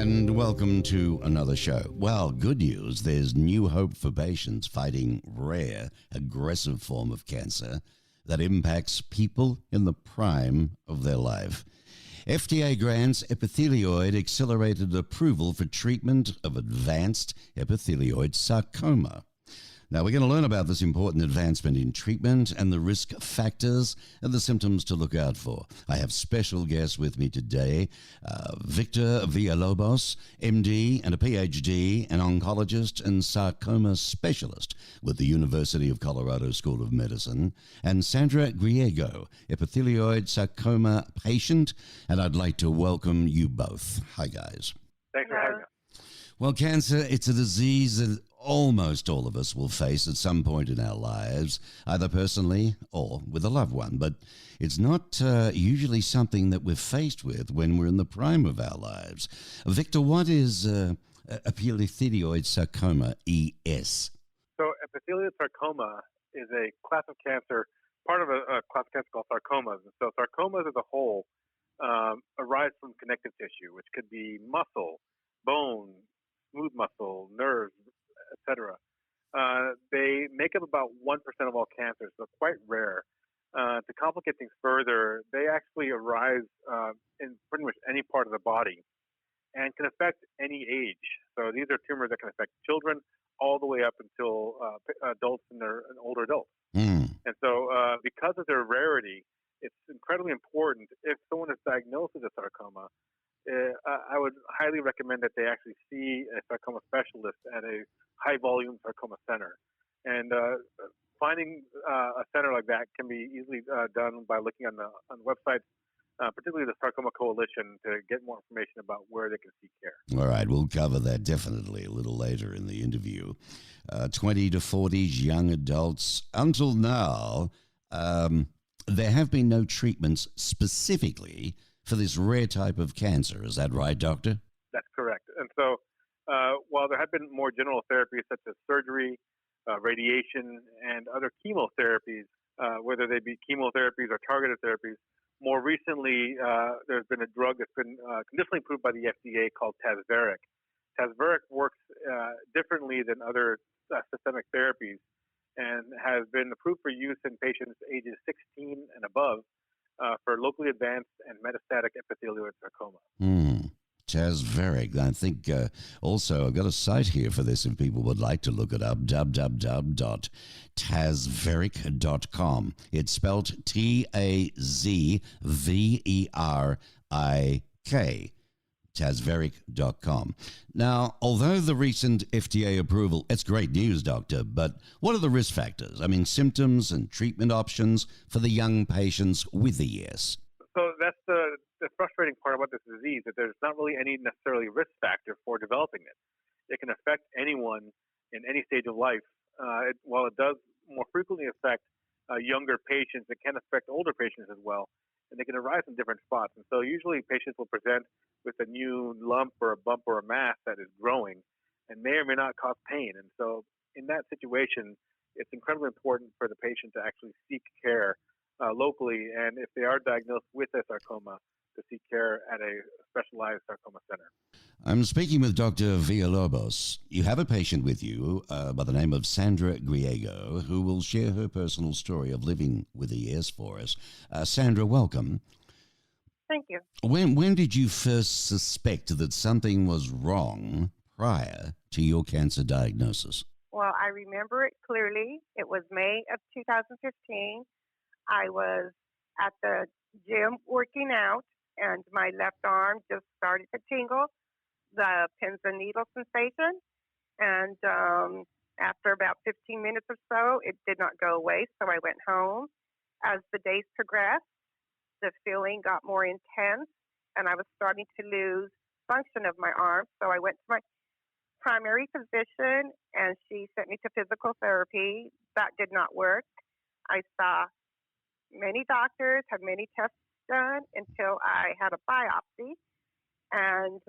And welcome to another show. Well, good news, there's new hope for patients fighting rare, aggressive form of cancer that impacts people in the prime of their life. FDA grants epithelioid accelerated approval for treatment of advanced epithelioid sarcoma. Now, we're going to learn about this important advancement in treatment and the risk factors and the symptoms to look out for. I have special guests with me today, Victor Villalobos, MD and a Ph.D, an oncologist and sarcoma specialist with the University of Colorado School of Medicine, and Sandra Griego, epithelioid sarcoma patient, and I'd like to welcome you both. Hi, guys. Thanks for having us. Well, cancer, it's a disease that almost all of us will face at some point in our lives, either personally or with a loved one. But it's not usually something that we're faced with when we're in the prime of our lives. Victor, what is epithelioid sarcoma, ES? So epithelioid sarcoma is a class of cancer, part of a class of cancer called sarcomas. And so sarcomas as a whole arise from connective tissue, which could be muscle, bone, smooth muscle, nerves, etc. They make up about 1% of all cancers, so quite rare. To complicate things further, they actually arise in pretty much any part of the body and can affect any age. So these are tumors that can affect children all the way up until adults and older adults. And so because of their rarity, it's incredibly important if someone is diagnosed with a sarcoma, I would highly recommend that they actually see a sarcoma specialist at a high-volume sarcoma center. And finding a center like that can be easily done by looking on the websites, particularly the Sarcoma Coalition, to get more information about where they can seek care. All right, we'll cover that definitely a little later in the interview. 20 to 40s, young adults. Until now, there have been no treatments specifically for this rare type of cancer. Is that right, doctor? That's correct. And so while there have been more general therapies such as surgery, radiation, and other chemotherapies, whether they be chemotherapies or targeted therapies, more recently there's been a drug that's been conditionally approved by the FDA called Tazverik. Tazverik works differently than other systemic therapies and has been approved for use in patients ages 16 and above for locally advanced and metastatic epithelioid sarcoma. Tazverik. I think also I've got a site here for this if people would like to look it up, www.tazverik.com. It's spelled Tazverik, Tazverik.com. Now, although the recent FDA approval, it's great news, doctor, but what are the risk factors? I mean, symptoms and treatment options for the young patients with ES? So that's the frustrating part about this disease, that there's not really any necessarily risk factor for developing it. It can affect anyone in any stage of life. While it does more frequently affect younger patients, it can affect older patients as well, and they can arise in different spots. And so usually patients will present with a new lump or a bump or a mass that is growing and may or may not cause pain. And so in that situation, it's incredibly important for the patient to actually seek care locally, and if they are diagnosed with a sarcoma, to seek care at a specialized sarcoma center. I'm speaking with Dr. Villalobos. You have a patient with you by the name of Sandra Griego, who will share her personal story of living with ES for us. Sandra, welcome. Thank you. When did you first suspect that something was wrong prior to your cancer diagnosis? Well, I remember it clearly. It was May of 2015. I was at the gym working out, and my left arm just started to tingle, the pins and needle sensation. And after about 15 minutes or so, it did not go away, so I went home. As the days progressed, the feeling got more intense, and I was starting to lose function of my arm. So I went to my primary physician, and she sent me to physical therapy. That did not work. I saw many doctors, had many tests done until I had a biopsy. And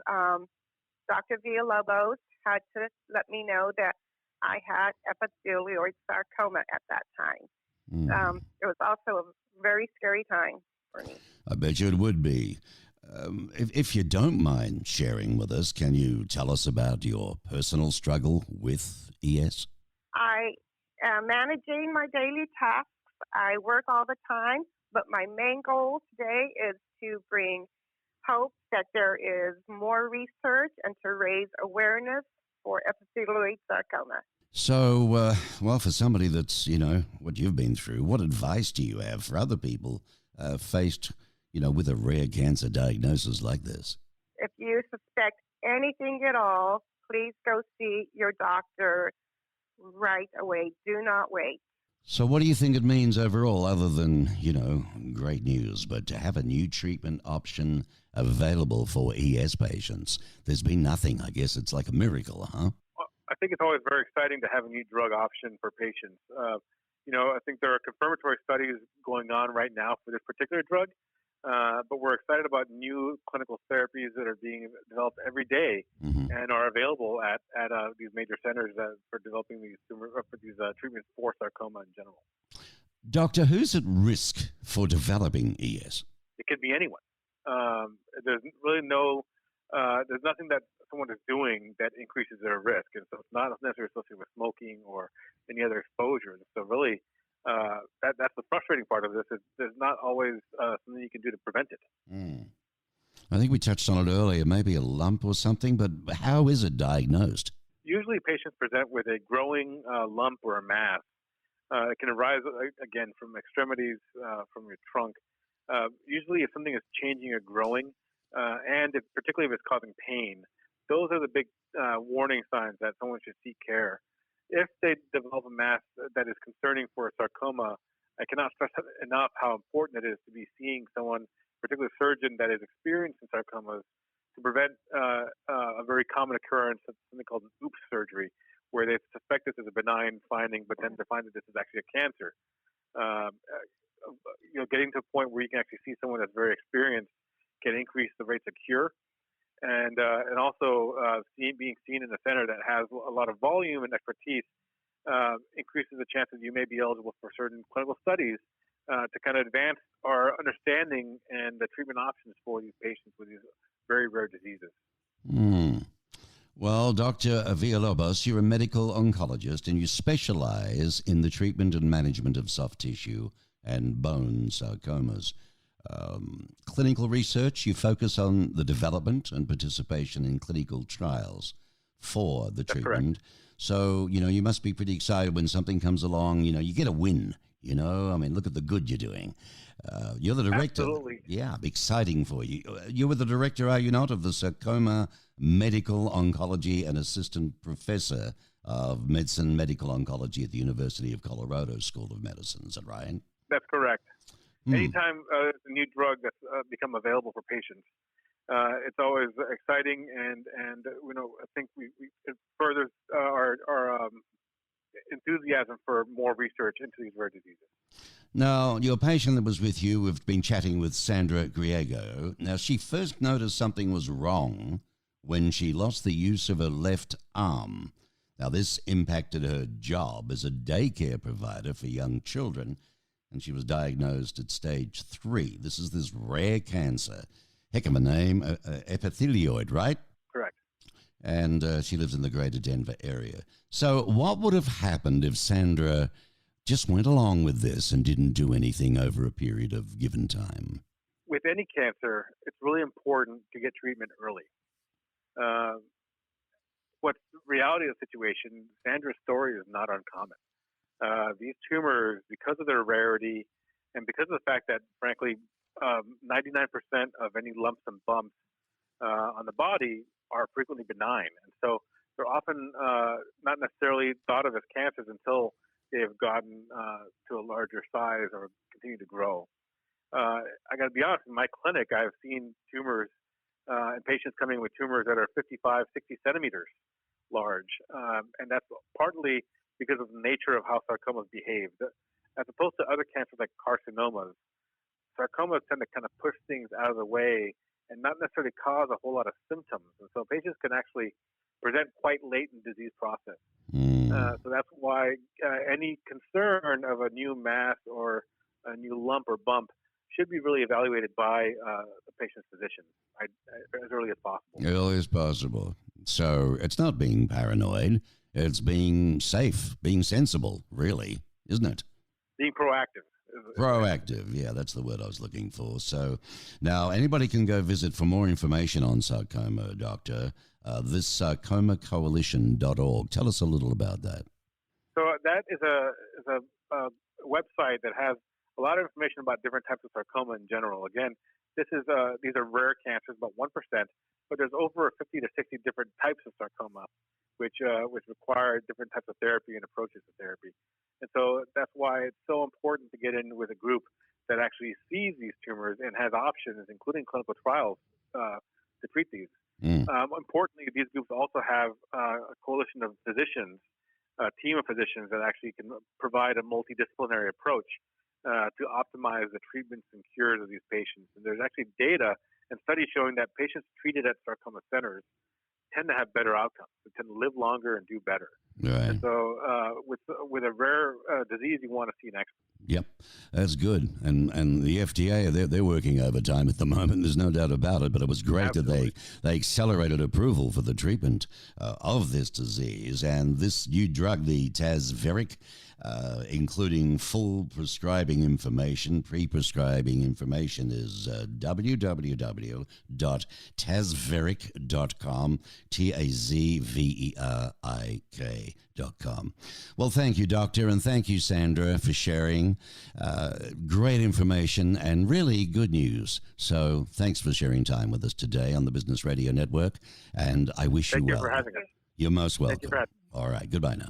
Dr. Villalobos had to let me know that I had epithelioid sarcoma at that time. It was also a very scary time for me. I bet you it would be. If you don't mind sharing with us, can you tell us about your personal struggle with ES? I am managing my daily tasks. I work all the time, but my main goal today is to bring hope that there is more research and to raise awareness for epithelioid sarcoma. So, well, for somebody that's, what you've been through, what advice do you have for other people faced, with a rare cancer diagnosis like this? If you suspect anything at all, please go see your doctor right away. Do not wait. So what do you think it means overall, other than, great news, but to have a new treatment option available for ES patients? There's been nothing. I guess it's like a miracle, huh? I think it's always very exciting to have a new drug option for patients. I think there are confirmatory studies going on right now for this particular drug, but we're excited about new clinical therapies that are being developed every day and are available at these major centers for developing these treatments for sarcoma in general. Doctor, who's at risk for developing ES? It could be anyone. There's really there's nothing that someone is doing that increases their risk, and so it's not necessarily associated with smoking or any other exposure. So really, that's the frustrating part of this. Is there's not always something you can do to prevent it. I think we touched on it earlier, maybe a lump or something, but how is it diagnosed? Usually patients present with a growing lump or a mass. It can arise, again, from extremities, from your trunk. Usually if something is changing or growing, and particularly if it's causing pain, those are the big warning signs that someone should seek care. If they develop a mass that is concerning for a sarcoma, I cannot stress enough how important it is to be seeing someone, particularly a surgeon that is experienced in sarcomas, to prevent a very common occurrence of something called an oops surgery, where they suspect this as a benign finding, but then they find that this is actually a cancer. Getting to a point where you can actually see someone that's very experienced can increase the rates of cure. And also being seen in a center that has a lot of volume and expertise increases the chances you may be eligible for certain clinical studies to kind of advance our understanding and the treatment options for these patients with these very rare diseases. Well, Dr. Villalobos, you're a medical oncologist and you specialize in the treatment and management of soft tissue and bone sarcomas. Clinical research, you focus on the development and participation in clinical trials for the treatment. Correct. So, you must be pretty excited when something comes along, you get a win, look at the good you're doing. You're the director. Absolutely. Yeah, exciting for you. You were the director, are you not, of the Sarcoma Medical Oncology and Assistant Professor of Medicine Medical Oncology at the University of Colorado School of Medicine. Is that right? That's correct. Anytime there's a new drug that's become available for patients, it's always exciting, and I think it furthers our enthusiasm for more research into these rare diseases. Now, your patient that was with you, we've been chatting with Sandra Griego. Now, she first noticed something was wrong when she lost the use of her left arm. Now, this impacted her job as a daycare provider for young children, and she was diagnosed at stage 3. This is this rare cancer. Heck of a name, epithelioid, right? Correct. And she lives in the greater Denver area. So what would have happened if Sandra just went along with this and didn't do anything over a period of given time? With any cancer, it's really important to get treatment early. What's the reality of the situation, Sandra's story is not uncommon. These tumors, because of their rarity and because of the fact that, frankly, 99% of any lumps and bumps on the body are frequently benign. And so they're often not necessarily thought of as cancers until they have gotten to a larger size or continue to grow. I got to be honest, in my clinic, I've seen tumors and patients coming with tumors that are 55, 60 centimeters large. And that's partly because of the nature of how sarcomas behave. As opposed to other cancers like carcinomas, sarcomas tend to kind of push things out of the way and not necessarily cause a whole lot of symptoms. And so patients can actually present quite late in the disease process. So that's why any concern of a new mass or a new lump or bump should be really evaluated by the patient's physician as early as possible. Early as possible. So it's not being paranoid. It's being safe, being sensible, really, isn't it? Being proactive. Proactive, yeah, that's the word I was looking for. So now anybody can go visit for more information on sarcoma, Doctor, this sarcomacoalition.org. Tell us a little about that. So that is a website that has a lot of information about different types of sarcoma in general. Again, these are rare cancers, about 1%, but there's over 50 to 60 different types of sarcoma, which require different types of therapy and approaches to therapy. And so that's why it's so important to get in with a group that actually sees these tumors and has options, including clinical trials, to treat these. Importantly, these groups also have a coalition of physicians, a team of physicians that actually can provide a multidisciplinary approach to optimize the treatments and cures of these patients. And there's actually data and studies showing that patients treated at sarcoma centers tend to have better outcomes. They tend to live longer and do better. Right. And so with a rare disease, you want to see an expert. Yep, that's good. And the FDA, they're working overtime at the moment. There's no doubt about it. But it was great Absolutely. that they accelerated approval for the treatment of this disease. And this new drug, the Tazverik, including full prescribing information, pre-prescribing information is www.tazverik.com, TAZVERIK.com. Well, thank you, Doctor, and thank you, Sandra, for sharing. Great information and really good news. So thanks for sharing time with us today on the Business Radio Network, and I wish you well. Thank you for having us. You're most welcome. Thank you for having us. All right, goodbye now.